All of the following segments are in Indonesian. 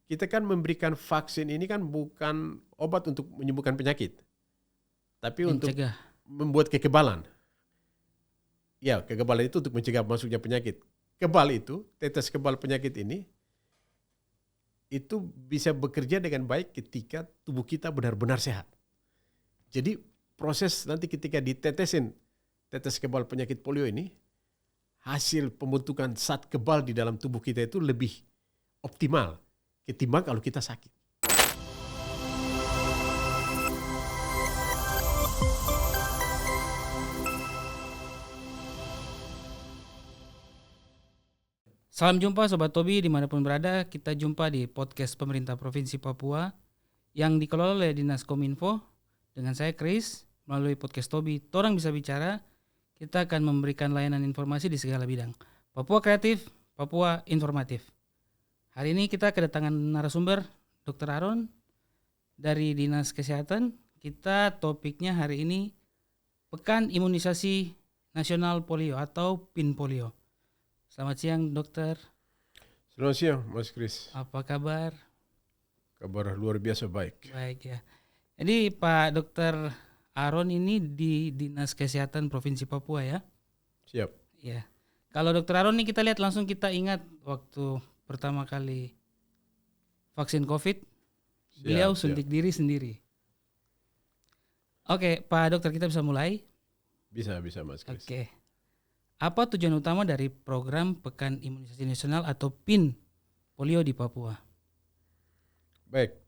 kita kan memberikan vaksin ini kan bukan obat untuk menyembuhkan penyakit, tapi untuk membuat kekebalan. Ya, kekebalan itu untuk mencegah masuknya penyakit. Kebal itu, tetes kebal penyakit ini, itu bisa bekerja dengan baik ketika tubuh kita benar-benar sehat. Jadi proses nanti ketika ditetesin tetes kebal penyakit polio ini, hasil pembentukan zat kebal di dalam tubuh kita itu lebih optimal ketimbang kalau kita sakit. Salam jumpa Sobat Tobi dimanapun berada. Kita jumpa di podcast pemerintah Provinsi Papua yang dikelola oleh Dinas Kominfo. Dengan saya Chris, melalui podcast Tobi Torang Bisa Bicara, kita akan memberikan layanan informasi di segala bidang. Papua kreatif, Papua informatif. Hari ini kita kedatangan narasumber Dr. Aaron dari Dinas Kesehatan. Kita topiknya hari ini Pekan Imunisasi Nasional Polio atau PIN Polio. Selamat siang dokter. Selamat siang Mas Chris. Apa kabar? Kabar luar biasa baik. Baik ya. Jadi Pak Dokter Aaron ini di Dinas Kesehatan Provinsi Papua ya? Siap. Ya. Kalau Dokter Aaron ini kita lihat langsung kita ingat waktu pertama kali vaksin COVID, beliau suntik diri sendiri. Oke Pak Dokter, kita bisa mulai? Bisa Mas Chris. Oke. Apa tujuan utama dari program Pekan Imunisasi Nasional atau PIN Polio di Papua? Baik,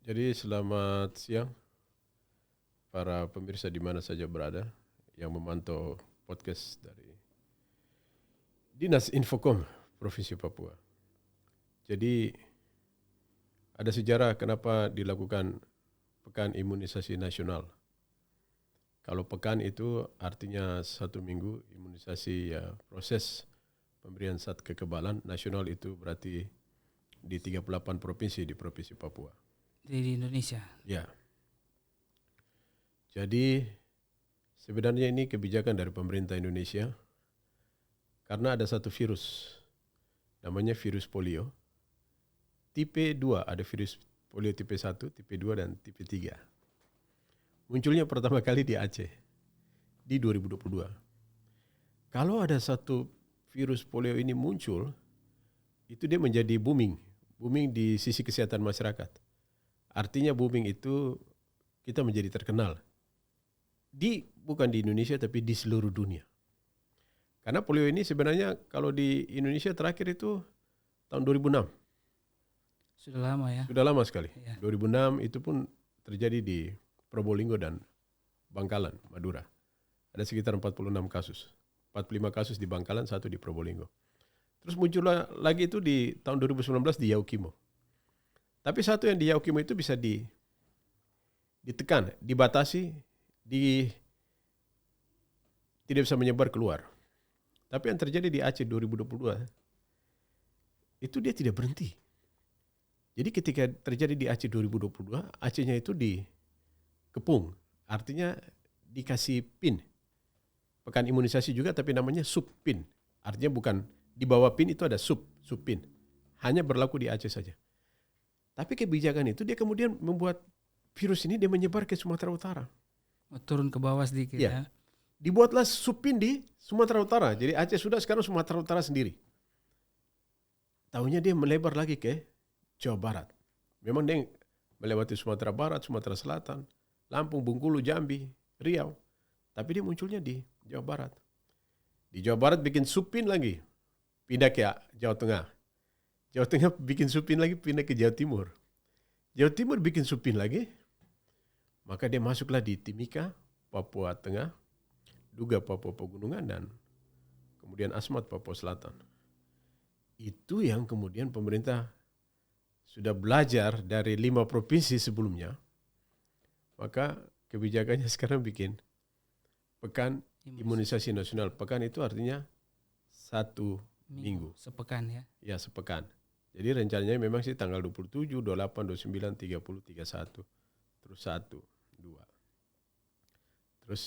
jadi selamat siang para pemirsa di mana saja berada yang memantau podcast dari Dinas Infokom Provinsi Papua. Jadi ada sejarah kenapa dilakukan Pekan Imunisasi Nasional. Kalau pekan itu artinya 1 minggu imunisasi, ya proses pemberian zat kekebalan nasional itu berarti di 38 provinsi di Provinsi Papua. Di Indonesia? Ya. Jadi sebenarnya ini kebijakan dari pemerintah Indonesia karena ada satu virus, namanya virus polio. Tipe 2, ada virus polio tipe 1, tipe 2, dan tipe 3. Munculnya pertama kali di Aceh di 2022. Kalau ada satu virus polio ini muncul, itu dia menjadi booming di sisi kesehatan masyarakat. Artinya booming itu kita menjadi terkenal. Bukan di Indonesia tapi di seluruh dunia. Karena polio ini sebenarnya kalau di Indonesia terakhir itu tahun 2006. Sudah lama ya? Sudah lama sekali. Ya. 2006 itu pun terjadi di Probolinggo dan Bangkalan, Madura. Ada sekitar 46 kasus. 45 kasus di Bangkalan, 1 di Probolinggo. Terus muncul lagi itu di tahun 2019 di Yaukimo. Tapi satu yang di Yaukimo itu bisa ditekan, dibatasi, tidak bisa menyebar keluar. Tapi yang terjadi di Aceh 2022, itu dia tidak berhenti. Jadi ketika terjadi di Aceh 2022, Acehnya itu dikepung. Artinya dikasih PIN. Pekan imunisasi juga tapi namanya sub-PIN. Artinya bukan di bawah PIN itu ada sub-PIN. Hanya berlaku di Aceh saja. Tapi kebijakan itu dia kemudian membuat virus ini dia menyebar ke Sumatera Utara. Turun ke bawah sedikit ya. Dibuatlah sub-PIN di Sumatera Utara. Jadi Aceh sudah, sekarang Sumatera Utara sendiri. Tahunya dia melebar lagi ke Jawa Barat. Memang dia melewati Sumatera Barat, Sumatera Selatan, Lampung, Bengkulu, Jambi, Riau. Tapi dia munculnya di Jawa Barat. Di Jawa Barat bikin sub-PIN lagi. Pindah ke Jawa Tengah. Jawa Tengah bikin sub-PIN lagi, pindah ke Jawa Timur. Jawa Timur bikin sub-PIN lagi. Maka dia masuklah di Timika, Papua Tengah, Duga Papua Pegunungan, dan kemudian Asmat Papua Selatan. Itu yang kemudian pemerintah sudah belajar dari 5 provinsi sebelumnya. Maka kebijakannya sekarang bikin Pekan Imunisasi Nasional. Pekan itu artinya 1 minggu. Sepekan ya? Ya, sepekan. Jadi rencananya memang sih tanggal 27, 28, 29, 30, 31. Terus 1, 2. Terus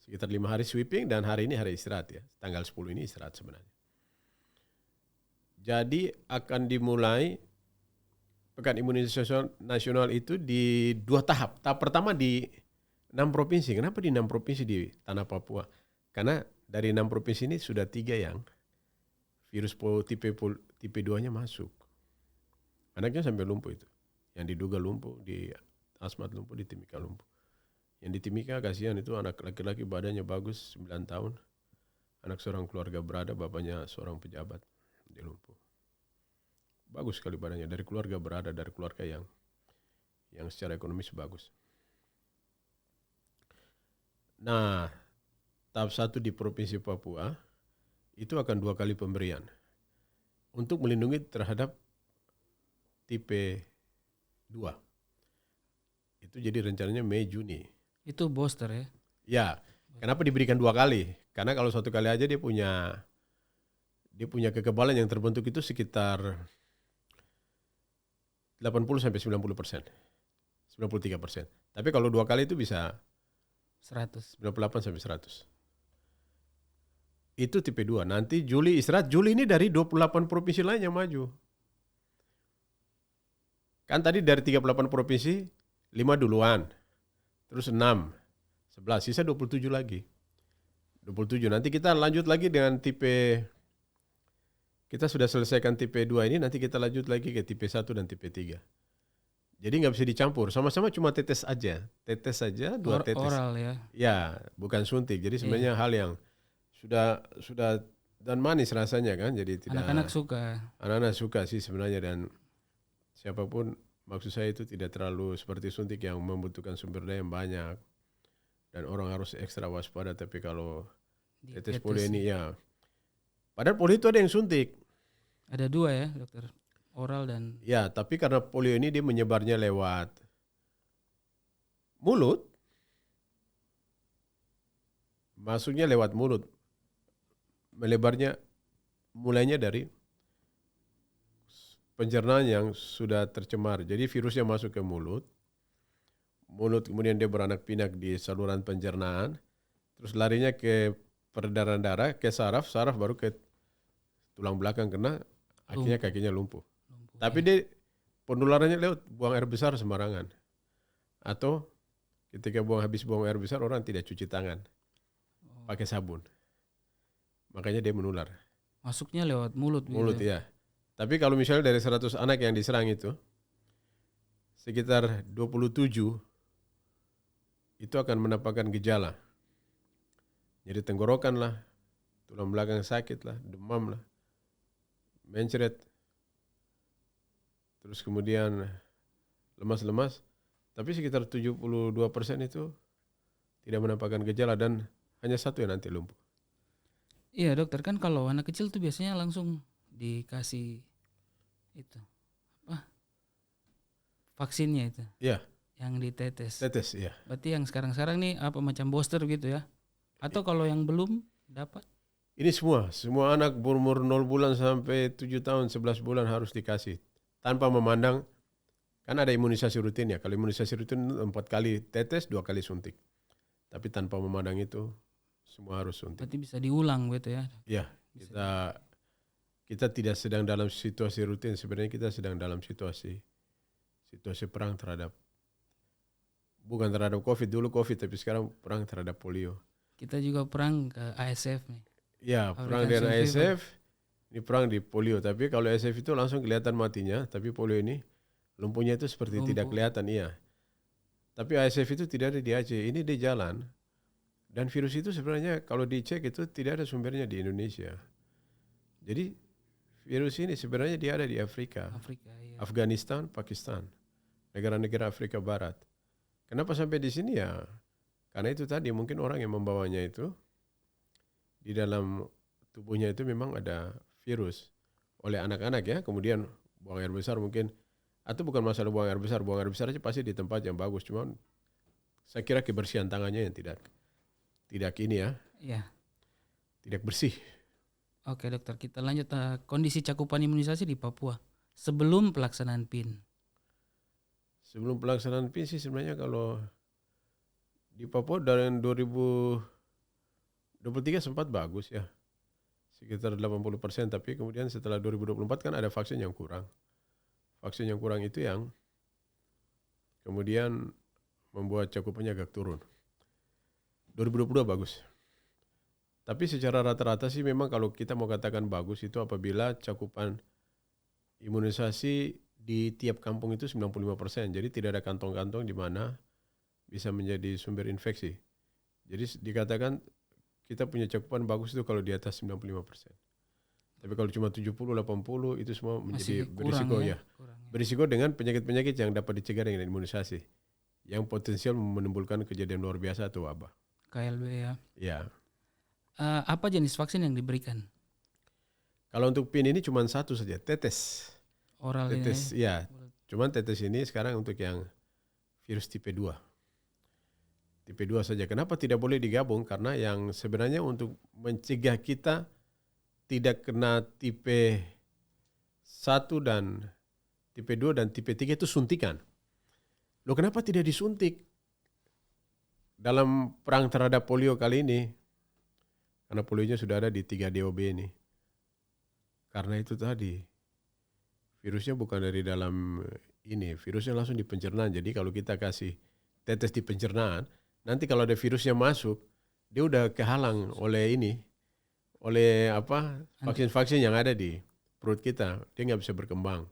sekitar 5 hari sweeping dan hari ini hari istirahat ya. Tanggal 10 ini istirahat sebenarnya. Jadi akan dimulai Pekan Imunisasi Nasional itu di 2 tahap. Tahap pertama di 6 provinsi. Kenapa di 6 provinsi di tanah Papua? Karena dari 6 provinsi ini sudah 3 yang virus tipe 2-nya masuk. Anaknya sampai lumpuh itu. Yang diduga lumpuh, di Asmat lumpuh, di Timika lumpuh. Yang di Timika kasihan itu anak laki-laki badannya bagus, 9 tahun. Anak seorang keluarga berada, bapaknya seorang pejabat. Dia lumpuh. Bagus sekali badannya, dari keluarga berada, dari keluarga yang secara ekonomis bagus. Nah, tahap 1 di Provinsi Papua itu akan 2 kali pemberian untuk melindungi terhadap tipe 2. Itu jadi rencananya Mei Juni. Itu booster ya? Ya, kenapa diberikan 2 kali? Karena kalau 1 kali aja dia punya kekebalan yang terbentuk itu sekitar 80-90%, 93%. Tapi kalau 2 kali itu bisa 98-100. Itu tipe 2. Nanti Juli istirahat. Juli ini dari 28 provinsi lain yang maju. Kan tadi dari 38 provinsi, 5 duluan. Terus 6, 11, sisa 27 lagi. 27. Nanti kita lanjut lagi dengan tipe, kita sudah selesaikan tipe 2 ini, nanti kita lanjut lagi ke tipe 1 dan tipe 3. Jadi nggak bisa dicampur, sama-sama cuma tetes aja. Tetes saja, 2 tetes. Oral ya? Ya, bukan suntik. Jadi sebenarnya hal yang sudah dan manis rasanya kan. Jadi tidak. Anak-anak suka. Anak-anak suka sih sebenarnya, dan siapapun, maksud saya itu tidak terlalu seperti suntik yang membutuhkan sumber daya yang banyak. Dan orang harus ekstra waspada, tapi kalau tetes polio ini ya. Padahal polio itu ada yang suntik. Ada 2 ya dokter? Oral dan... Ya, tapi karena polio ini dia menyebarnya lewat mulut. Masuknya lewat mulut. Melebarnya mulainya dari pencernaan yang sudah tercemar. Jadi virusnya masuk ke mulut. Mulut kemudian dia beranak pinak di saluran pencernaan. Terus larinya ke peredaran darah, ke saraf baru ke tulang belakang, kena akhirnya kakinya lumpuh. Tapi dia penularannya lewat buang air besar sembarangan. Atau ketika habis buang air besar, orang tidak cuci tangan. Pakai sabun. Makanya dia menular. Masuknya lewat mulut. Mulut ya. Tapi kalau misalnya dari 100 anak yang diserang itu, sekitar 27 itu akan menampakkan gejala. Jadi tenggorokan lah, tulang belakang sakit lah, demam lah, mencret. Terus kemudian lemas-lemas. Tapi sekitar 72% itu tidak menampakkan gejala, dan hanya 1 yang nanti lumpuh. Iya dokter, kan kalau anak kecil tuh biasanya langsung dikasih itu vaksinnya itu. Iya. Yang ditetes. Tetes, iya. Berarti yang sekarang nih apa macam booster gitu ya? Atau kalau yang belum dapat? Ini semua anak berumur 0 bulan sampai 7 tahun, 11 bulan harus dikasih. Tanpa memandang, kan ada imunisasi rutin ya. Kalau imunisasi rutin 4 kali tetes, 2 kali suntik. Tapi tanpa memandang itu, semua harus suntik. Berarti bisa diulang gitu ya? Ya, kita tidak sedang dalam situasi rutin. Sebenarnya kita sedang dalam situasi perang bukan terhadap COVID. Dulu COVID, tapi sekarang perang terhadap polio. Kita juga perang ke ASF nih. Ya, perang dengan ASF. Ini perang di polio, tapi kalau ASF itu langsung kelihatan matinya, tapi polio ini lumpuhnya itu seperti tidak kelihatan, iya. Tapi ASF itu tidak ada di Aceh, ini di jalan. Dan virus itu sebenarnya kalau dicek itu tidak ada sumbernya di Indonesia. Jadi virus ini sebenarnya dia ada di Afrika, iya. Afghanistan, Pakistan, negara-negara Afrika Barat. Kenapa sampai di sini ya? Karena itu tadi mungkin orang yang membawanya itu di dalam tubuhnya itu memang ada virus oleh anak-anak ya, kemudian buang air besar mungkin, atau bukan masalah buang air besar aja pasti di tempat yang bagus, cuman saya kira kebersihan tangannya yang tidak ini ya, tidak bersih. Oke dokter, kita lanjut kondisi cakupan imunisasi di Papua sebelum pelaksanaan PIN. Sebelum pelaksanaan PIN sih sebenarnya kalau di Papua dari 2023 sempat bagus ya. Sekitar 80%, tapi kemudian setelah 2024 kan ada vaksin yang kurang. vaksin yang kurang itu yang kemudian membuat cakupannya agak turun. 2022 bagus. Tapi secara rata-rata sih memang kalau kita mau katakan bagus itu apabila cakupan imunisasi di tiap kampung itu 95%. Jadi tidak ada kantong-kantong di mana bisa menjadi sumber infeksi. Jadi dikatakan kita punya cakupan bagus itu kalau di atas 95%. Tapi kalau cuma 70-80 itu semua menjadi berisiko ya. Berisiko dengan penyakit-penyakit yang dapat dicegah dengan imunisasi. Yang potensial menimbulkan kejadian luar biasa atau wabah. KLB ya. Ya. Apa jenis vaksin yang diberikan? Kalau untuk PIN ini cuma satu saja, tetes. Oral tetes, ini? ya. Cuman tetes ini sekarang untuk yang virus tipe 2. Tipe 2 saja. Kenapa tidak boleh digabung? Karena yang sebenarnya untuk mencegah kita tidak kena tipe 1 dan tipe 2 dan tipe 3 itu suntikan. Loh kenapa tidak disuntik? Dalam perang terhadap polio kali ini, karena polionya sudah ada di 3 DOB ini. Karena itu tadi, virusnya bukan dari dalam ini, virusnya langsung di pencernaan. Jadi kalau kita kasih tetes di pencernaan, nanti kalau ada virusnya masuk, dia udah kehalang oleh ini, oleh vaksin-vaksin yang ada di perut kita, dia nggak bisa berkembang.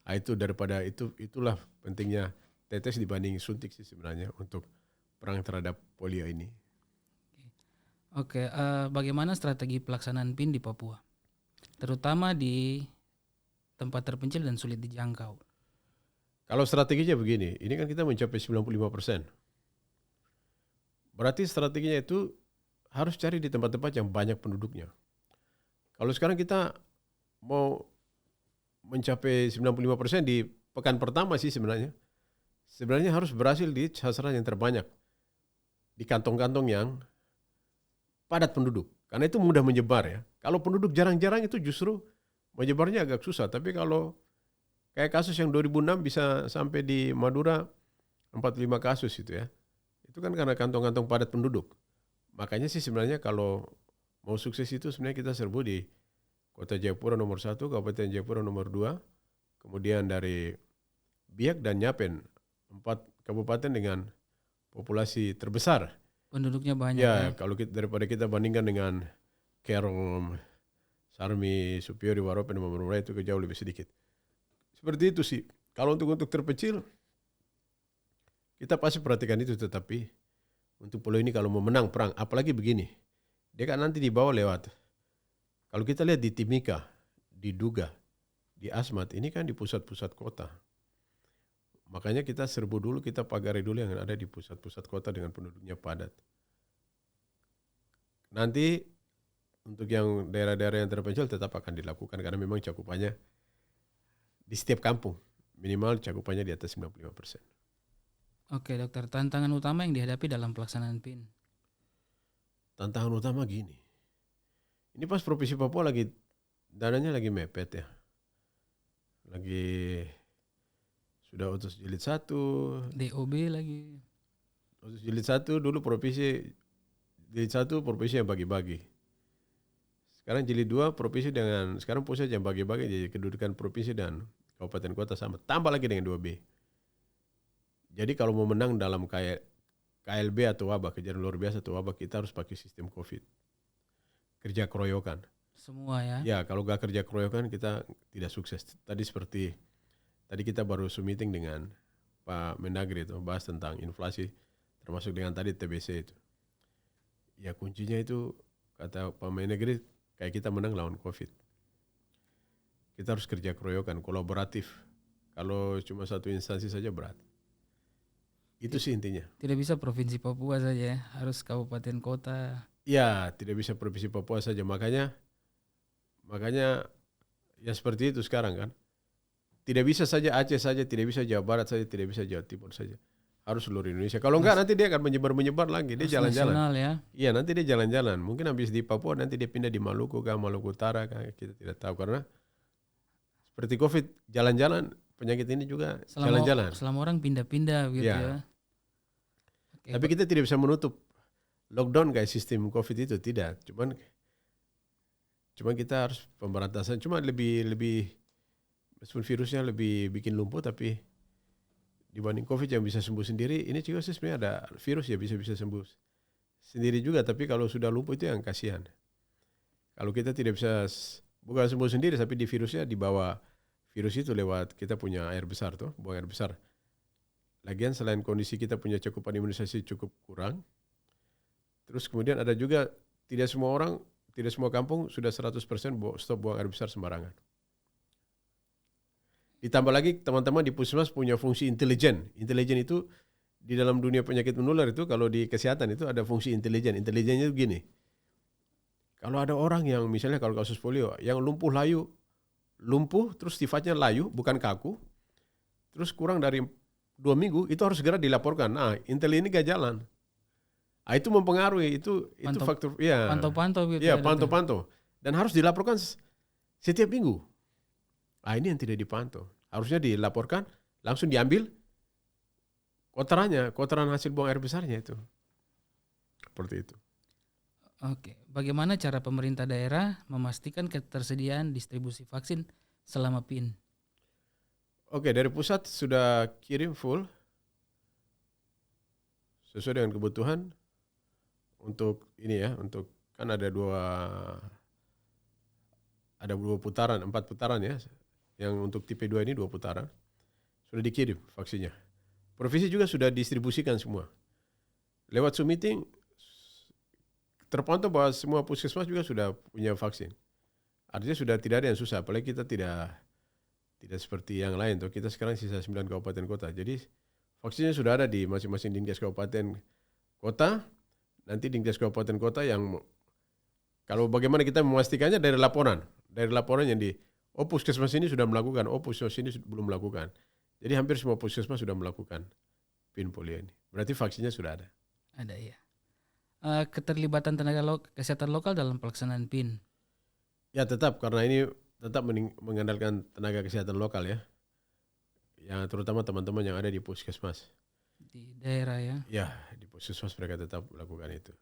Nah, itu daripada itulah pentingnya tetes dibanding suntik sih sebenarnya untuk perang terhadap polio ini. Oke, bagaimana strategi pelaksanaan PIN di Papua? Terutama di tempat terpencil dan sulit dijangkau. Kalau strateginya begini, ini kan kita mencapai 95%. Berarti strateginya itu harus cari di tempat-tempat yang banyak penduduknya. Kalau sekarang kita mau mencapai 95% di pekan pertama sih sebenarnya. Sebenarnya harus berhasil di sasaran yang terbanyak. Di kantong-kantong yang padat penduduk. Karena itu mudah menyebar ya. Kalau penduduk jarang-jarang itu justru menyebarnya agak susah. Tapi kalau kayak kasus yang 2006 bisa sampai di Madura 45 kasus itu ya. Itu kan karena kantong-kantong padat penduduk. Makanya sih sebenarnya kalau mau sukses itu sebenarnya kita serbu di Kota Jayapura nomor 1, Kabupaten Jayapura nomor 2, kemudian dari Biak dan Nyapen, 4 kabupaten dengan populasi terbesar. Penduduknya banyak ya. Kalau daripada kita bandingkan dengan Kerom, Sarmi, Supiori, Waropen, Mamurura itu jauh lebih sedikit. Seperti itu sih. Kalau untuk terpencil, kita pasti perhatikan itu. Tetapi untuk pulau ini kalau mau menang perang, apalagi begini, dia kan nanti dibawa lewat. Kalau kita lihat di Timika, di Duga, di Asmat, ini kan di pusat-pusat kota. Makanya kita serbu dulu, kita pagari dulu yang ada di pusat-pusat kota dengan penduduknya padat. Nanti untuk yang daerah-daerah yang terpencil tetap akan dilakukan karena memang cakupannya di setiap kampung minimal cakupannya di atas 95%. Oke dokter, tantangan utama yang dihadapi dalam pelaksanaan PIN? Tantangan utama gini, ini pas Provinsi Papua lagi dananya lagi mepet ya, lagi sudah utus jilid 1, DOB lagi. Utus jilid 1 dulu provinsi jilid 1 provinsi yang bagi-bagi. Sekarang jilid 2 provinsi dengan sekarang pusat yang bagi-bagi, jadi kedudukan provinsi dan kabupaten kota sama. Tambah lagi dengan 2B. Jadi kalau mau menang dalam KLB atau wabah, kejadian luar biasa atau wabah, kita harus pakai sistem COVID. Kerja keroyokan. Semua ya? Ya, kalau gak kerja keroyokan kita tidak sukses. Tadi kita baru meeting dengan Pak Mendagri itu, bahas tentang inflasi, termasuk dengan tadi TBC itu. Ya kuncinya itu, kata Pak Mendagri, kayak kita menang lawan COVID. Kita harus kerja keroyokan, kolaboratif. Kalau cuma satu instansi saja berat. Itu sih intinya. Tidak bisa Provinsi Papua saja ya, harus kabupaten kota. Ya, tidak bisa Provinsi Papua saja. Makanya ya seperti itu sekarang kan. Tidak bisa saja Aceh saja, tidak bisa Jawa Barat saja, tidak bisa Jawa Timur saja. Harus seluruh Indonesia. Kalau enggak nanti dia akan menyebar lagi. Dia jalan-jalan. Ya? Iya, nanti dia jalan-jalan. Mungkin habis di Papua nanti dia pindah di Maluku kah, Maluku Utara kah, kita tidak tahu. Karena seperti COVID, jalan-jalan, penyakit ini juga jalan-jalan. Selama orang pindah-pindah gitu ya. Oke, tapi kita tidak bisa menutup lockdown kayak sistem COVID itu, tidak. Cuman kita harus pemberantasan, cuma lebih Meskipun virusnya lebih bikin lumpuh, tapi dibanding COVID yang bisa sembuh sendiri, ini juga sih sebenarnya ada virus ya bisa sembuh sendiri juga. Tapi kalau sudah lumpuh itu yang kasihan. Kalau kita tidak bisa, bukan sembuh sendiri, tapi di virusnya dibawa virus itu lewat kita punya air besar tuh, buang air besar. Lagian selain kondisi kita punya cakupan imunisasi cukup kurang, terus kemudian ada juga tidak semua orang, tidak semua kampung sudah 100% stop buang air besar sembarangan. Ditambah lagi teman-teman di Puskesmas punya fungsi intelijen. Intelijen itu di dalam dunia penyakit menular itu, kalau di kesehatan itu ada fungsi intelijen. Intelijennya itu gini. Kalau ada orang yang misalnya kalau kasus polio, yang lumpuh terus sifatnya layu, bukan kaku, terus kurang dari 2 minggu, itu harus segera dilaporkan. Nah, intel ini gak jalan. Nah, itu mempengaruhi, itu faktor, ya. Pantau-pantau gitu. Ya, pantau-pantau. Dan harus dilaporkan setiap minggu. Ah, ini yang tidak dipantau. Harusnya dilaporkan, langsung diambil kotoran hasil buang air besarnya itu. Seperti itu. Oke, bagaimana cara pemerintah daerah memastikan ketersediaan distribusi vaksin selama PIN? Oke, dari pusat sudah kirim full sesuai dengan kebutuhan untuk ini ya, untuk kan ada 4 putaran ya. Yang untuk tipe 2 ini 2 putaran. Sudah dikirim vaksinnya. Provinsi juga sudah distribusikan semua. Lewat Zoom meeting terpantau bahwa semua puskesmas juga sudah punya vaksin. Artinya sudah tidak ada yang susah, apalagi kita tidak seperti yang lain. Kita sekarang sisa 9 kabupaten kota. Jadi vaksinnya sudah ada di masing-masing Dinkes kabupaten kota. Nanti Dinkes kabupaten kota yang kalau bagaimana kita memastikannya dari laporan yang puskesmas ini sudah melakukan, puskesmas ini belum melakukan. Jadi hampir semua puskesmas sudah melakukan PIN polio ini. Berarti vaksinnya sudah ada. Ada ya. Keterlibatan tenaga kesehatan lokal dalam pelaksanaan PIN. Ya tetap, karena ini tetap mengandalkan tenaga kesehatan lokal ya. Yang terutama teman-teman yang ada di puskesmas. Di daerah ya. Ya, di puskesmas mereka tetap melakukan itu.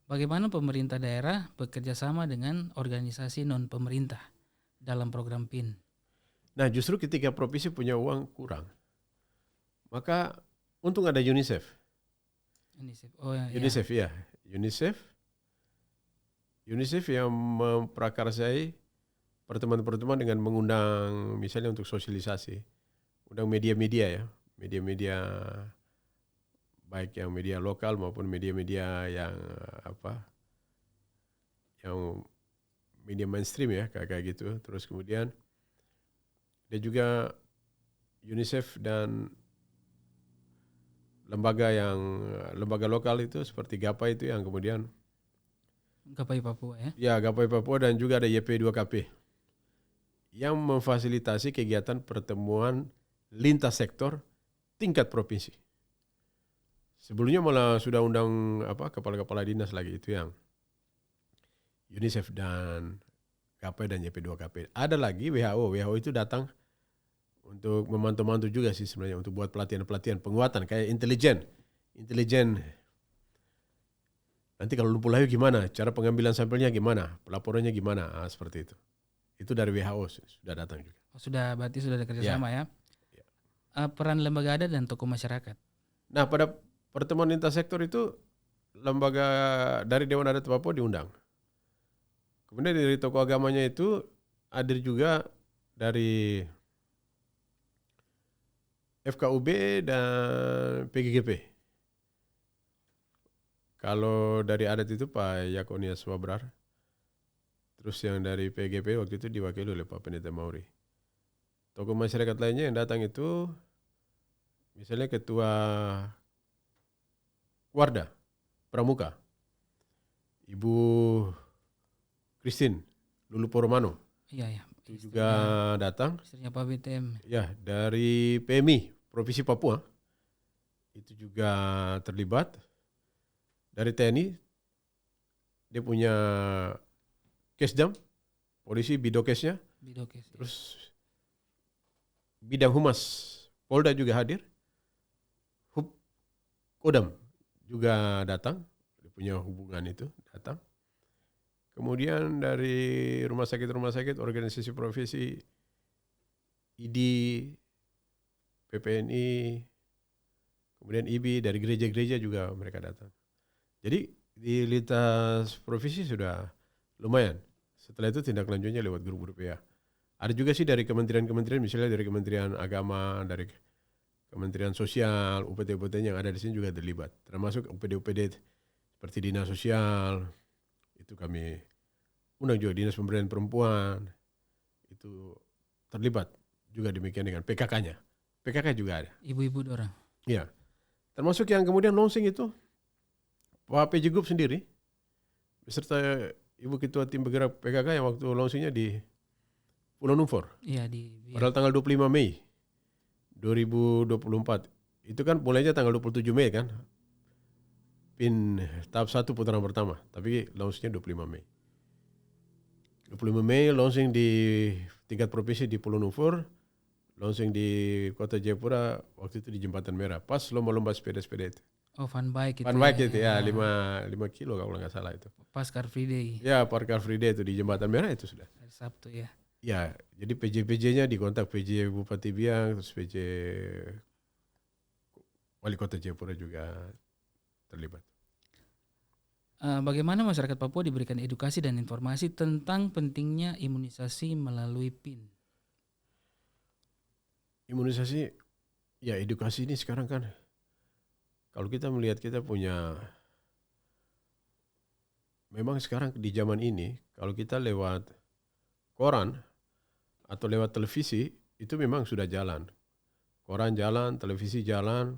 Bagaimana pemerintah daerah bekerja sama dengan organisasi non-pemerintah dalam program PIN? Nah, justru ketika provinsi punya uang kurang, maka untung ada UNICEF. UNICEF yang memprakarsai pertemuan-pertemuan dengan mengundang misalnya untuk sosialisasi, undang media-media ya, media-media baik yang media lokal maupun media-media yang yang media mainstream ya kayak gitu. Terus kemudian ada juga UNICEF dan lembaga lokal itu seperti GAPA itu yang kemudian Gapai Papua ya. Ya, Gapai Papua dan juga ada YP2KP yang memfasilitasi kegiatan pertemuan lintas sektor tingkat provinsi. Sebelumnya malah sudah undang kepala-kepala dinas lagi itu yang UNICEF dan GAPAI dan YP2KP. Ada lagi WHO itu datang untuk memantau-mantau juga sih sebenarnya untuk buat pelatihan-pelatihan penguatan kayak intelijen. Nanti kalau lumpuh layu gimana? Cara pengambilan sampelnya gimana? Pelaporannya gimana? Seperti itu. Itu dari WHO sudah datang juga. Berarti sudah ada kerjasama ya. Peran lembaga adat dan tokoh masyarakat. Nah, pada pertemuan lintas sektor itu lembaga dari Dewan Adat Papua diundang. Kemudian dari tokoh agamanya itu hadir juga dari FKUB dan PGGP. Kalau dari adat itu Pak Yakonias Wabrar. Terus yang dari PGP waktu itu diwakili oleh Pak Pendeta Mauri. Tokoh masyarakat lainnya yang datang itu misalnya Ketua Warda Pramuka, Ibu Christine Lulu Poromano. Iya. Itu juga datang. Istrinya Pak BTM. Ya, dari PMI Provinsi Papua itu juga terlibat. Dari TNI dia punya Kesdam, polisi Bidokesnya. Terus bidang humas Polda juga hadir. Kodam juga datang, dia punya hubungan itu datang. Kemudian dari rumah sakit, organisasi profesi, ID, PPNI, kemudian IBI, dari gereja-gereja juga mereka datang. Jadi di lintas provinsi sudah lumayan. Setelah itu tindak lanjutnya lewat grup-grup ya. Ada juga sih dari kementerian-kementerian, misalnya dari Kementerian Agama, dari Kementerian Sosial, UPT-UPT yang ada di sini juga terlibat. Termasuk UPD-UPD seperti Dinas Sosial, itu kami undang juga Dinas Pemberdayaan Perempuan, itu terlibat. Juga demikian dengan PKK-nya. PKK juga ada. Ibu-ibu dorang. Ya, termasuk yang kemudian launching itu, Pak PJ Group sendiri, beserta Ibu Ketua Tim Bergerak PKK yang waktu launchingnya di Pulau Numfor. Iya Padahal tanggal 25 Mei 2024. Itu kan mulainya tanggal 27 Mei kan. PIN tahap 1 putaran pertama. Tapi launchingnya 25 Mei. 25 Mei launching di tingkat provinsi di Pulau Numfor. Launching di Kota Jayapura waktu itu di Jembatan Merah. Pas lomba-lomba sepeda-sepeda itu. Oh, fun bike itu. Fun bike itu ya, 5 kilo kalau nggak salah itu. Pas Car Free Day. Ya, Car Free Day itu di Jembatan Merah itu sudah. Hari Sabtu ya. Ya, jadi PJ-PJ-nya dikontak PJ Bupati Biang, terus PJ Wali Kota Jayapura juga terlibat. Bagaimana masyarakat Papua diberikan edukasi dan informasi tentang pentingnya imunisasi melalui PIN? Imunisasi, ya edukasi ini sekarang kan, kalau kita melihat kita punya, memang sekarang di zaman ini, kalau kita lewat koran atau lewat televisi, itu memang sudah jalan. Koran jalan, televisi jalan,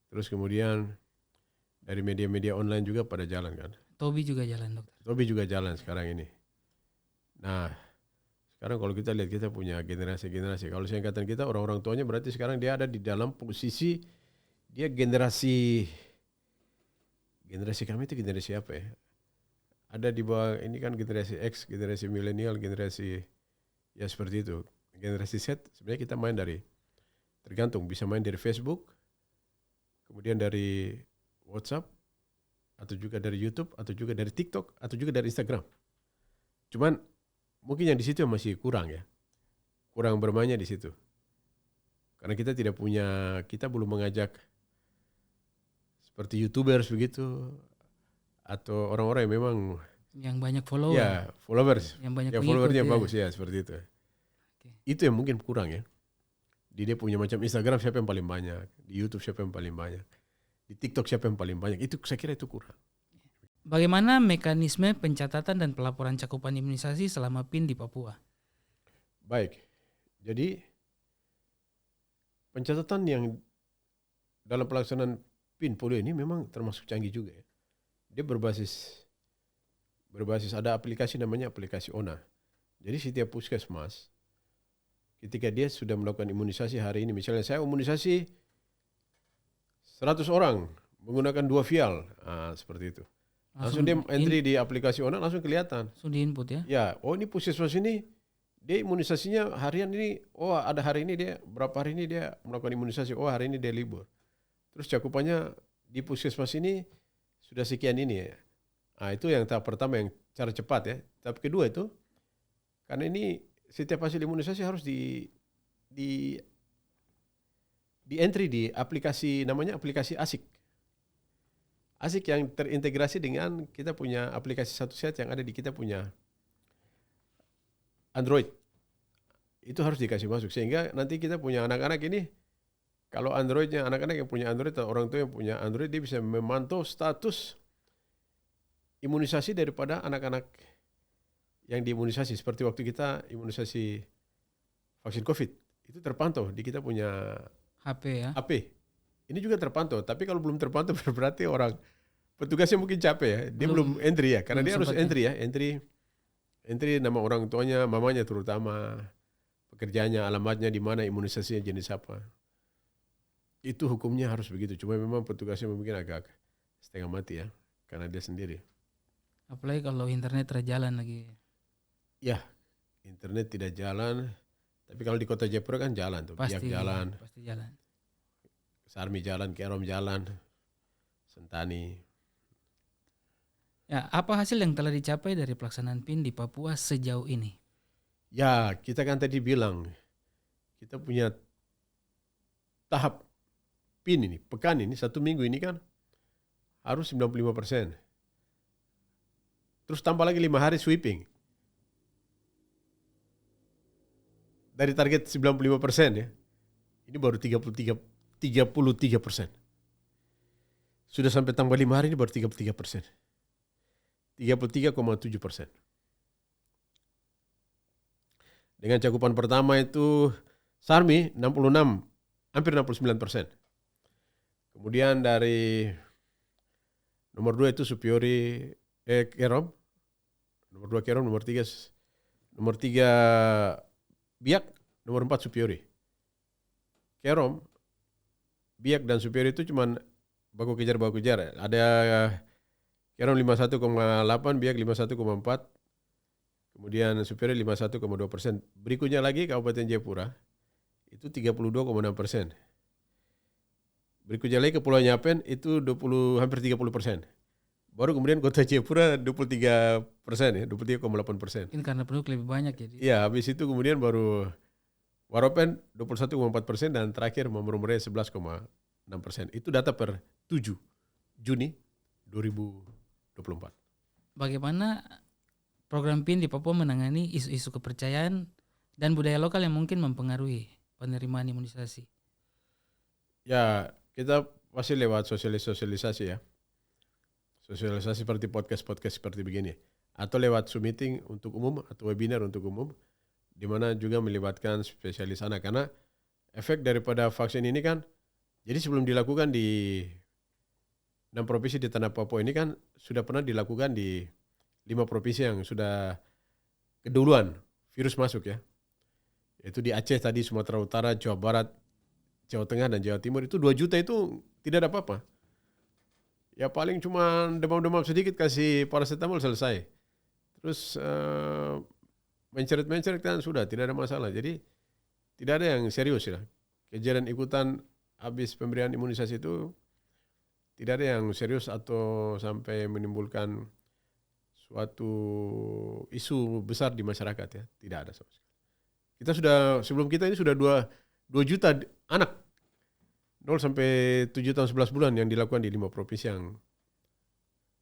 terus kemudian dari media-media online juga pada jalan kan. Tobi juga jalan, dokter. Tobi juga jalan sekarang ini. Nah, sekarang kalau kita lihat kita punya generasi-generasi. Kalau seangkatan kita orang-orang tuanya berarti sekarang dia ada di dalam posisi dia generasi kami itu generasi apa ya? Ada di bawah ini kan generasi X, generasi milenial, generasi ya seperti itu. Generasi Z sebenarnya kita main dari tergantung bisa main dari Facebook, kemudian dari WhatsApp, atau juga dari YouTube, atau juga dari TikTok, atau juga dari Instagram. Cuman mungkin yang di situ masih kurang ya, kurang bermainnya di situ. Karena kita tidak punya, kita belum mengajak seperti YouTubers begitu, atau orang-orang yang memang yang banyak follower. Ya, followers. Yang banyak ya, followernya bagus ya seperti itu. Okay. Itu yang mungkin kurang ya. Dia punya macam Instagram siapa yang paling banyak, di YouTube siapa yang paling banyak, di TikTok siapa yang paling banyak. Itu saya kira itu kurang. Bagaimana mekanisme pencatatan dan pelaporan cakupan imunisasi selama PIN di Papua? Baik, jadi pencatatan yang dalam pelaksanaan PIN polio ini memang termasuk canggih juga ya. Dia berbasis ada aplikasi namanya aplikasi ONA. Jadi setiap puskesmas ketika dia sudah melakukan imunisasi hari ini, misalnya saya imunisasi 100 orang menggunakan 2 vial, seperti itu. Langsung dia entry di aplikasi ONA, langsung kelihatan. Langsung di input ya? Ya, oh ini puskesmas ini, dia imunisasinya harian ini, oh ada hari ini dia, berapa hari ini dia melakukan imunisasi, oh hari ini dia libur. Terus cakupannya di puskesmas ini sudah sekian ini ya. Itu yang tahap pertama yang cara cepat ya. Tahap kedua itu, karena ini setiap hasil imunisasi harus di entry di aplikasi, namanya aplikasi ASIK. ASIK yang terintegrasi dengan kita punya aplikasi satu set yang ada di kita punya Android. Itu harus dikasih masuk sehingga nanti kita punya anak-anak ini, kalau Androidnya, anak-anak yang punya Android atau orang tua yang punya Android, dia bisa memantau status imunisasi daripada anak-anak yang diimunisasi. Seperti waktu kita imunisasi vaksin COVID, itu terpantau di kita punya HP ya. HP. Ini juga terpantau, tapi kalau belum terpantau berarti orang petugasnya mungkin capek ya. Dia belum entry ya, karena dia harus entry ya, entry nama orang tuanya, mamanya terutama, pekerjaannya, alamatnya di mana, imunisasinya jenis apa. Itu hukumnya harus begitu. Cuma memang petugasnya mungkin agak setengah mati ya, karena dia sendiri. Apalagi kalau internet terjalan lagi. Ya, internet tidak jalan. Tapi kalau di Kota Jayapura kan jalan tuh, pasti, Biak jalan. Pasti jalan. Sarmi jalan, Kerom jalan, Sentani. Ya, apa hasil yang telah dicapai dari pelaksanaan PIN di Papua sejauh ini? Ya, kita kan tadi bilang, kita punya tahap PIN ini, pekan ini, 1 minggu ini kan harus 95%. Terus tambah lagi 5 hari sweeping. Dari target 95% ya, ini baru 33%. Sudah sampai tambah 5 hari ini baru 33%. 33,7%. Dengan cakupan pertama itu Sarmi 66, hampir 69%. Kemudian dari nomor 2 itu Supiori Kerom. Nomor 2 Kerom, nomor 3 Biak, nomor 4 Supiori. Kerom, Biak dan Supiori itu cuman baku kejar. Ada Kerom 51,8, Biak 51,4. Kemudian Supiori 51,2%. Berikutnya lagi Kabupaten Jayapura itu 32,6%. Berikutnya lagi Kepulauan Yapen itu hampir 30%. Baru kemudian Kota Jayapura 23%, ya, 23,8%. Mungkin karena penduduk lebih banyak jadi. Iya, habis itu kemudian baru Waropen 21,4% dan terakhir Mamoromore 11,6%. Itu data per 7 Juni 2024. Bagaimana program PIN di Papua menangani isu-isu kepercayaan dan budaya lokal yang mungkin mempengaruhi penerimaan imunisasi? Ya, kita pasti lewat sosialisasi ya. Sosialisasi seperti podcast seperti begini. Atau lewat Zoom meeting untuk umum atau webinar untuk umum. Di mana juga melibatkan spesialis anak. Karena efek daripada vaksin ini kan, jadi sebelum dilakukan di 6 provinsi di tanah Papua ini kan sudah pernah dilakukan di 5 provinsi yang sudah keduluan virus masuk ya. Yaitu di Aceh tadi, Sumatera Utara, Jawa Barat, Jawa Tengah dan Jawa Timur. Itu 2 juta itu tidak ada apa-apa. Ya paling cuma demam-demam sedikit kasih paracetamol selesai. Terus menceret-menceret kan sudah tidak ada masalah. Jadi tidak ada yang serius ya. Kejadian ikutan habis pemberian imunisasi itu tidak ada yang serius atau sampai menimbulkan suatu isu besar di masyarakat ya. Tidak ada sama sekali. Kita sudah, sebelum kita ini sudah 2 juta anak 0 sampai 7 tahun 11 bulan yang dilakukan di 5 provinsi yang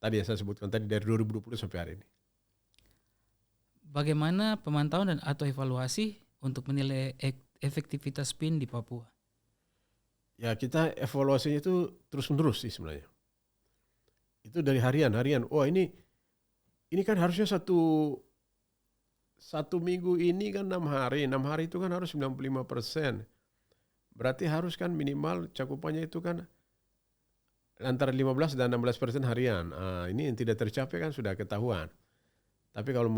tadi yang saya sebutkan tadi dari 2020 sampai hari ini. Bagaimana pemantauan dan atau evaluasi untuk menilai efektivitas PIN di Papua? Ya kita evaluasinya itu terus-menerus sih sebenarnya. Itu dari harian. Oh ini kan harusnya satu minggu ini kan 6 hari. 6 hari itu kan harus 95%. Berarti harus kan minimal cakupannya itu kan antara 15 dan 16% harian. Ini yang tidak tercapai kan sudah ketahuan. Tapi kalau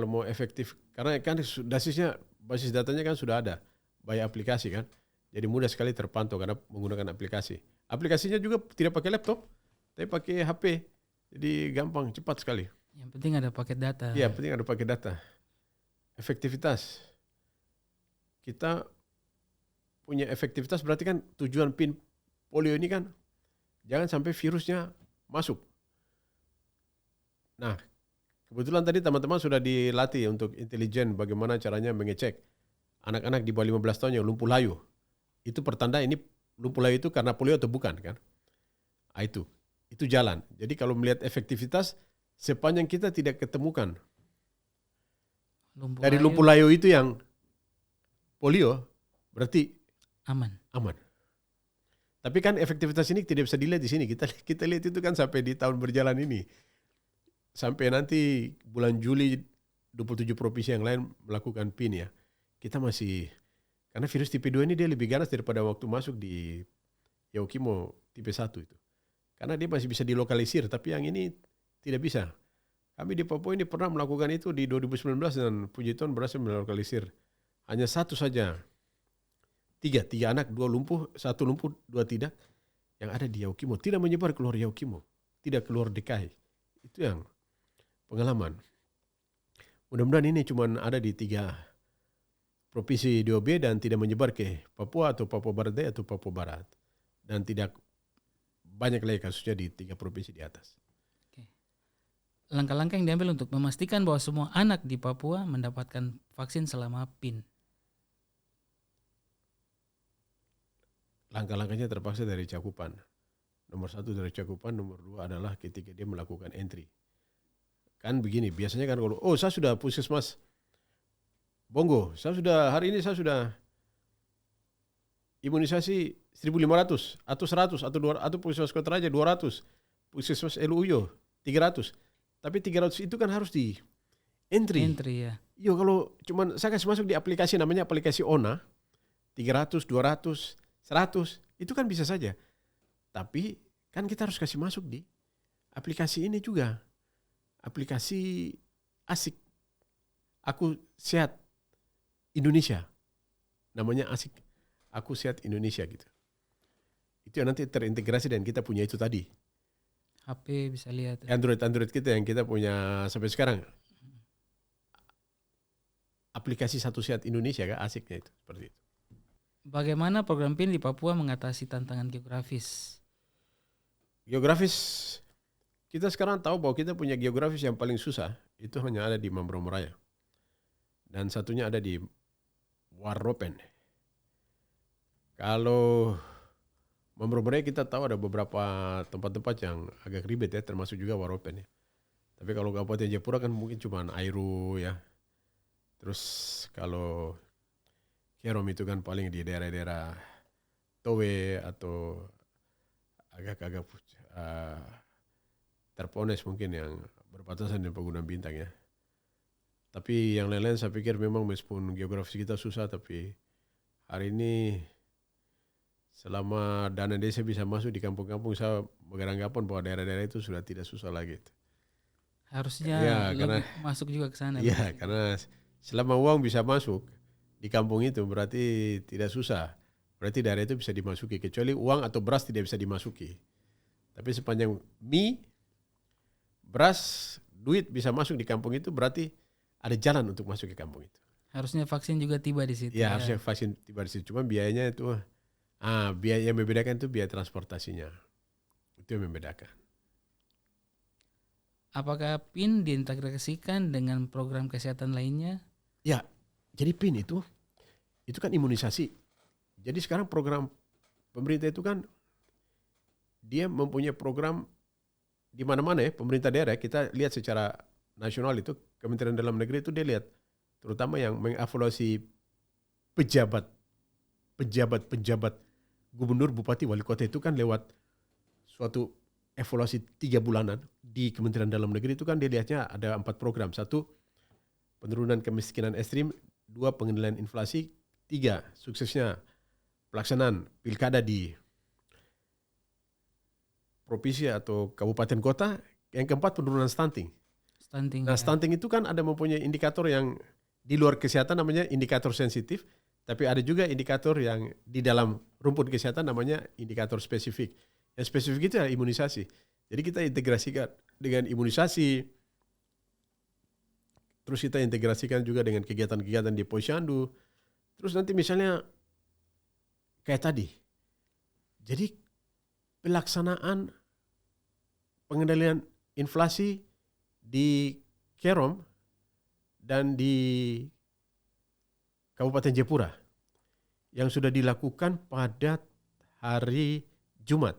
mau efektif, karena kan basis datanya kan sudah ada by aplikasi kan. Jadi mudah sekali terpantau karena menggunakan aplikasi. Aplikasinya juga tidak pakai laptop, tapi pakai HP. Jadi gampang, cepat sekali. Yang penting ada paket data. Iya, penting ada paket data. Efektivitas. Kita punya efektivitas berarti kan tujuan PIN polio ini kan jangan sampai virusnya masuk. Nah, kebetulan tadi teman-teman sudah dilatih untuk intelijen bagaimana caranya mengecek anak-anak di bawah 15 tahun yang lumpuh layu. Itu pertanda ini lumpuh layu itu karena polio atau bukan kan? Itu jalan. Jadi kalau melihat efektivitas sepanjang kita tidak ketemukan dari lumpuh layu itu yang polio berarti aman. Tapi kan efektivitas ini tidak bisa dilihat di sini. Kita lihat itu kan sampai di tahun berjalan ini. Sampai nanti bulan Juli 27 provinsi yang lain melakukan PIN ya. Kita masih, karena virus tipe 2 ini dia lebih ganas daripada waktu masuk di Yaukimo tipe 1 itu. Karena dia masih bisa dilokalisir, tapi yang ini tidak bisa. Kami di Papua ini pernah melakukan itu di 2019 dan puji Tuhan berhasil melokalisir. Hanya satu saja. Tiga anak, 2 lumpuh, 1 lumpuh, 2 tidak. Yang ada di Yaukimo. Tidak menyebar keluar Yaukimo. Tidak keluar DKI. Itu yang pengalaman. Mudah-mudahan ini cuma ada di 3 provinsi DOB dan tidak menyebar ke Papua atau Papua Barat atau Papua Barat. Dan tidak banyak lagi kasusnya di 3 provinsi di atas. Oke. langkah-langkah yang diambil untuk memastikan bahwa semua anak di Papua mendapatkan vaksin selama PIN? Langkah-langkahnya terpaksa dari cakupan. Nomor 1 dari cakupan, nomor 2 adalah ketika dia melakukan entry. Kan begini, biasanya kan kalau, saya sudah puskesmas Bongo, hari ini saya sudah imunisasi 1.500 atau 100 atau 200, atau puskesmas Kota Raja 200, puskesmas Eluuyo 300. Tapi 300 itu kan harus di entry. Entry ya. Yo, kalau cuman saya kasih masuk di aplikasi namanya aplikasi ONA 300, 200, 100 itu kan bisa saja. Tapi kan kita harus kasih masuk di aplikasi ini juga. Aplikasi ASIK. Aku Sehat Indonesia. Namanya ASIK. Aku Sehat Indonesia gitu. Itu yang nanti terintegrasi dan kita punya itu tadi. HP bisa lihat. Android kita yang kita punya sampai sekarang. Aplikasi Satu Sehat Indonesia kan ASIKnya itu. Seperti itu. Bagaimana program PIN di Papua mengatasi tantangan geografis? Geografis, kita sekarang tahu bahwa kita punya geografis yang paling susah. Itu hanya ada di Mambramo Raya. Dan satunya ada di Waropen. Kalau Mambramo Raya kita tahu ada beberapa tempat-tempat yang agak ribet ya, termasuk juga Waropen ya. Tapi kalau Kabupaten Jayapura kan mungkin cuma Airu ya. Terus kalau Kerom itu kan paling di daerah-daerah Towe atau agak-agak Terpones mungkin yang berbatasan dengan Pagunungan Bintang ya. Tapi yang lain-lain saya pikir memang meskipun geografis kita susah, tapi hari ini selama dana desa bisa masuk di kampung-kampung, saya beranggapan bahwa daerah-daerah itu sudah tidak susah lagi. Harusnya Ya, lebih masuk juga ke sana. Iya, karena selama uang bisa masuk di kampung itu berarti tidak susah. Berarti daerah itu bisa dimasuki, kecuali uang atau beras tidak bisa dimasuki. Tapi sepanjang mie, beras, duit bisa masuk di kampung itu, berarti ada jalan untuk masuk ke kampung itu. Harusnya vaksin juga tiba di situ. Ya, harusnya vaksin tiba di situ. Cuma biayanya itu, biaya yang membedakan itu biaya transportasinya. Itu yang membedakan. Apakah PIN diintegrasikan dengan program kesehatan lainnya? Ya, jadi PIN itu kan imunisasi. Jadi sekarang program pemerintah itu kan dia mempunyai program di mana-mana ya, pemerintah daerah. Kita lihat secara nasional itu Kementerian Dalam Negeri itu dia lihat terutama yang mengevaluasi pejabat gubernur, bupati, wali kota itu kan lewat suatu evaluasi 3 bulanan di Kementerian Dalam Negeri itu kan dia lihatnya ada 4 program. 1, penurunan kemiskinan ekstrim. 2, pengendalian inflasi. 3, suksesnya pelaksanaan pilkada di provinsi atau kabupaten kota. Yang keempat, penurunan stunting. Stunting itu kan ada mempunyai indikator yang di luar kesehatan namanya indikator sensitif, tapi ada juga indikator yang di dalam rumpun kesehatan namanya indikator spesifik. Yang spesifik itu adalah imunisasi. Jadi kita integrasikan dengan imunisasi, terus kita integrasikan juga dengan kegiatan-kegiatan di Posyandu. Terus nanti misalnya kayak tadi, jadi pelaksanaan pengendalian inflasi di Kerom dan di Kabupaten Jayapura yang sudah dilakukan pada hari Jumat.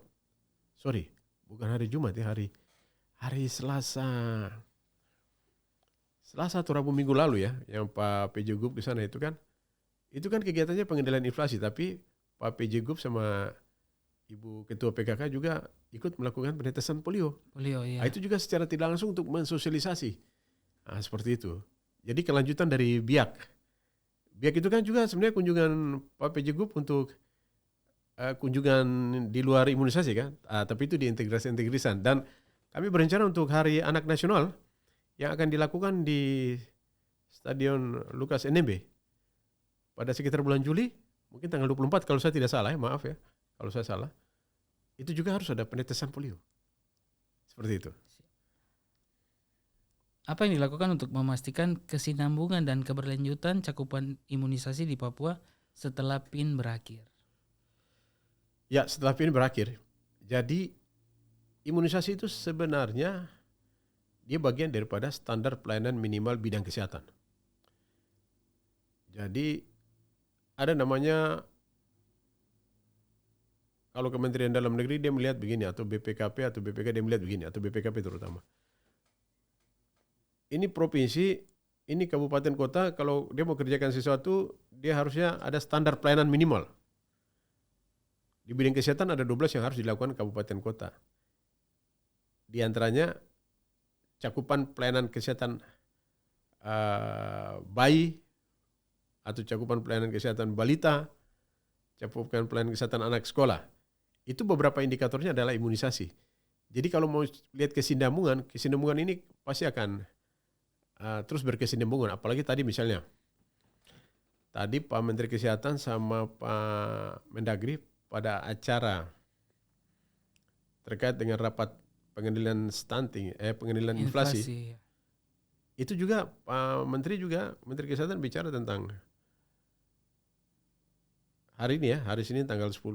Sorry, bukan hari Jumat ya, hari Selasa atau Rabu minggu lalu ya, yang Pak PJ Gub ke sana itu kan kegiatannya pengendalian inflasi, tapi Pak PJ Gub sama Ibu Ketua PKK juga ikut melakukan penetesan polio. Iya. Itu juga secara tidak langsung untuk mensosialisasi. Seperti itu. Jadi kelanjutan dari BIAK. BIAK itu kan juga sebenarnya kunjungan Pak PJ Gub untuk kunjungan di luar imunisasi kan. Tapi itu diintegrasi-integrasian. Dan kami berencana untuk Hari Anak Nasional yang akan dilakukan di Stadion Lukas NMB pada sekitar bulan Juli, mungkin tanggal 24 kalau saya tidak salah ya, maaf ya kalau saya salah. Itu juga harus ada penetesan polio. Seperti itu. Apa yang dilakukan untuk memastikan kesinambungan dan keberlanjutan cakupan imunisasi di Papua setelah PIN berakhir? Ya, setelah PIN berakhir. Jadi imunisasi itu sebenarnya dia bagian daripada standar pelayanan minimal bidang kesehatan. Jadi ada namanya, kalau Kementerian Dalam Negeri dia melihat begini, atau BPKP atau BPK dia melihat begini, atau BPKP terutama. Ini provinsi, ini kabupaten kota, kalau dia mau kerjakan sesuatu, dia harusnya ada standar pelayanan minimal. Di bidang kesehatan ada 12 yang harus dilakukan kabupaten kota. Di antaranya cakupan pelayanan kesehatan bayi, atau cakupan pelayanan kesehatan balita, cakupan pelayanan kesehatan anak sekolah. Itu beberapa indikatornya adalah imunisasi. Jadi kalau mau lihat kesinambungan ini pasti akan terus berkesinambungan. Apalagi tadi misalnya, tadi Pak Menteri Kesehatan sama Pak Mendagri pada acara terkait dengan rapat pengendalian stunting, pengendalian inflasi. Itu juga Pak Menteri Kesehatan bicara tentang hari ini hari Senin tanggal 10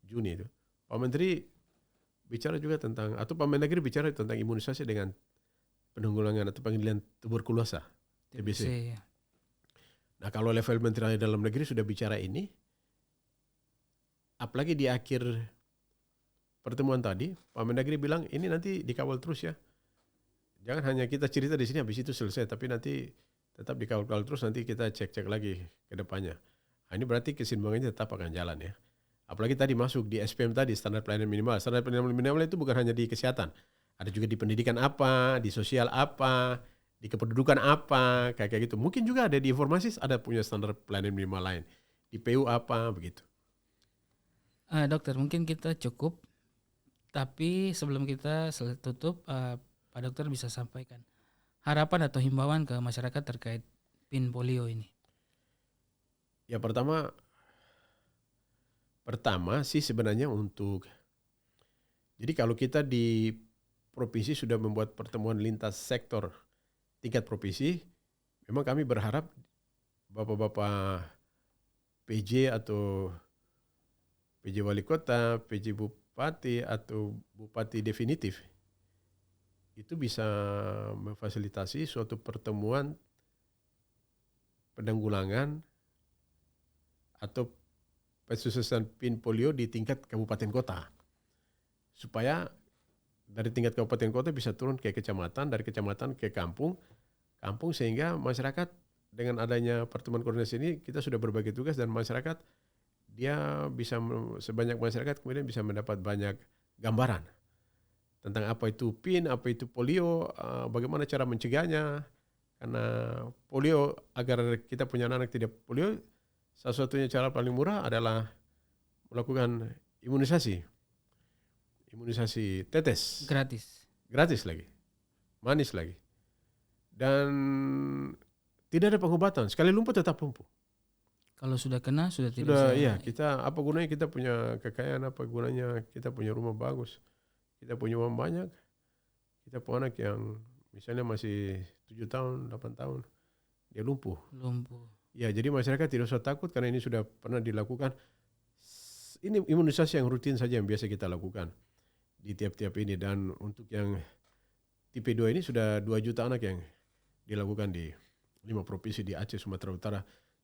Juni itu. Pak Menteri bicara juga tentang, atau Pak Mendagri bicara tentang imunisasi dengan penanggulangan atau pengendalian tuberkulosa, TBC. Ya. Nah kalau level Menteri Dalam Negeri sudah bicara ini, apalagi di akhir pertemuan tadi, Pak Mendagri bilang ini nanti dikawal terus ya. Jangan hanya kita cerita di sini habis itu selesai, tapi nanti tetap dikawal terus, nanti kita cek lagi ke depannya. Nah, ini berarti kesinambungannya tetap akan jalan ya. Apalagi tadi masuk di SPM tadi, standar pelayanan minimal. Standar pelayanan minimal itu bukan hanya di kesehatan. Ada juga di pendidikan apa, di sosial apa, di kependudukan apa, kayak gitu. Mungkin juga ada di informasi, ada punya standar pelayanan minimal lain. Di PU apa, begitu. Dokter, mungkin kita cukup. Tapi sebelum kita tutup, Pak Dokter bisa sampaikan harapan atau himbauan ke masyarakat terkait PIN polio ini. Ya pertama sih sebenarnya jadi kalau kita di provinsi sudah membuat pertemuan lintas sektor tingkat provinsi, memang kami berharap bapak-bapak PJ atau PJ Wali Kota, PJ Bupati atau Bupati definitif itu bisa memfasilitasi suatu pertemuan penanggulangan atau pensukseskan PIN polio di tingkat kabupaten kota, supaya dari tingkat kabupaten kota bisa turun ke kecamatan, dari kecamatan ke kampung, sehingga masyarakat dengan adanya pertemuan koordinasi ini kita sudah berbagi tugas, dan masyarakat dia bisa, sebanyak masyarakat kemudian bisa mendapat banyak gambaran tentang apa itu PIN, apa itu polio, bagaimana cara mencegahnya. Karena polio, agar kita punya anak tidak polio, salah satunya cara paling murah adalah melakukan imunisasi tetes. Gratis lagi, manis lagi. Dan tidak ada pengobatan, sekali lumpuh tetap lumpuh. Kalau sudah kena, sudah tidak bisa. Iya, kita apa gunanya kita punya kekayaan, apa gunanya kita punya rumah bagus, kita punya uang banyak, kita punya anak yang misalnya masih 7 tahun, 8 tahun, dia lumpuh. Ya, jadi masyarakat tidak usah takut karena ini sudah pernah dilakukan. Ini imunisasi yang rutin saja yang biasa kita lakukan di tiap-tiap ini. Dan untuk yang tipe 2 ini sudah 2 juta anak yang dilakukan di 5 provinsi di Aceh, Sumatera Utara,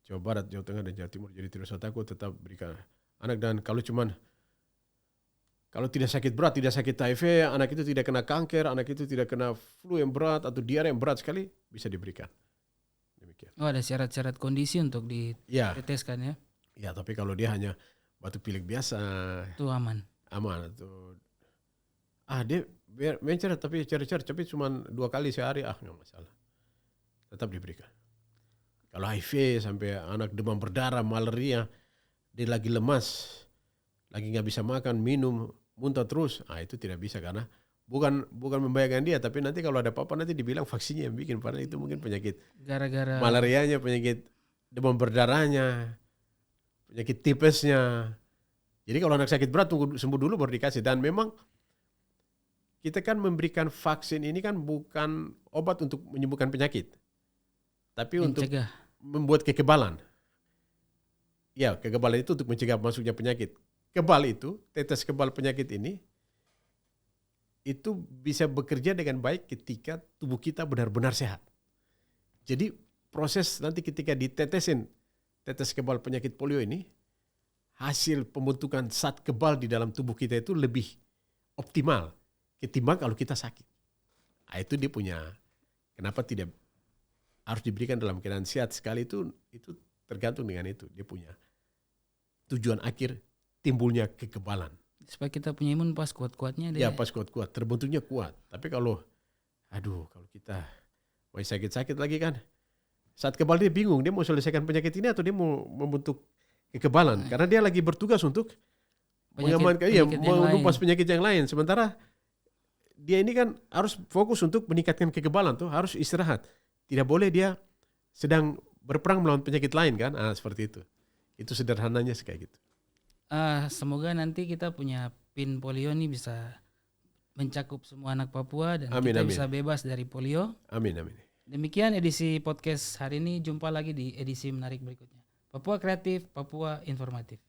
Jawa Barat, Jawa Tengah, dan Jawa Timur. Jadi tidak usah takut, tetap berikan anak. Dan kalau tidak sakit berat, tidak sakit HIV, anak itu tidak kena kanker, anak itu tidak kena flu yang berat atau diare yang berat sekali, bisa diberikan. Demikian. Oh, ada syarat-syarat kondisi untuk diteteskan ya? Ya, tapi kalau dia hanya batuk pilek biasa, itu aman. Atau dia menceret tapi tapi cuma 2 kali sehari, nggak masalah, tetap diberikan. Kalau HIV sampai anak demam berdarah, malaria, dia lagi lemas, lagi nggak bisa makan, minum, muntah terus, itu tidak bisa, karena bukan membahayakan dia, tapi nanti kalau ada apa-apa nanti dibilang vaksinnya yang bikin, padahal itu mungkin penyakit gara-gara malarianya, penyakit demam berdarahnya, penyakit tipesnya. Jadi kalau anak sakit berat tunggu sembuh dulu baru dikasih. Dan memang kita kan memberikan vaksin ini kan bukan obat untuk menyembuhkan penyakit, tapi untuk membuat kekebalan. Ya, kekebalan itu untuk mencegah masuknya penyakit. Kebal itu, tetes kebal penyakit ini itu bisa bekerja dengan baik ketika tubuh kita benar-benar sehat. Jadi proses nanti ketika ditetesin tetes kebal penyakit polio ini, hasil pembentukan zat kebal di dalam tubuh kita itu lebih optimal ketimbang kalau kita sakit. Nah, itu dia punya, kenapa tidak harus diberikan dalam keadaan sehat sekali itu tergantung dengan itu. Dia punya tujuan akhir timbulnya kekebalan. Supaya kita punya imun pas kuat-kuatnya deh. Ya pas kuat-kuat, terbentuknya kuat. Tapi kalau kita mau sakit-sakit lagi kan, saat kebal dia bingung, dia mau selesaikan penyakit ini atau dia mau membentuk kekebalan. Karena dia lagi bertugas untuk mengamankan, menumpas penyakit yang lain. Sementara dia ini kan harus fokus untuk meningkatkan kekebalan tuh, harus istirahat. Tidak boleh dia sedang berperang melawan penyakit lain kan, seperti itu. Itu sederhananya kayak gitu. Semoga nanti kita punya PIN polio ini bisa mencakup semua anak Papua dan kita bisa bebas dari polio. Amin, amin. Demikian edisi podcast hari ini, jumpa lagi di edisi menarik berikutnya. Papua Kreatif, Papua Informatif.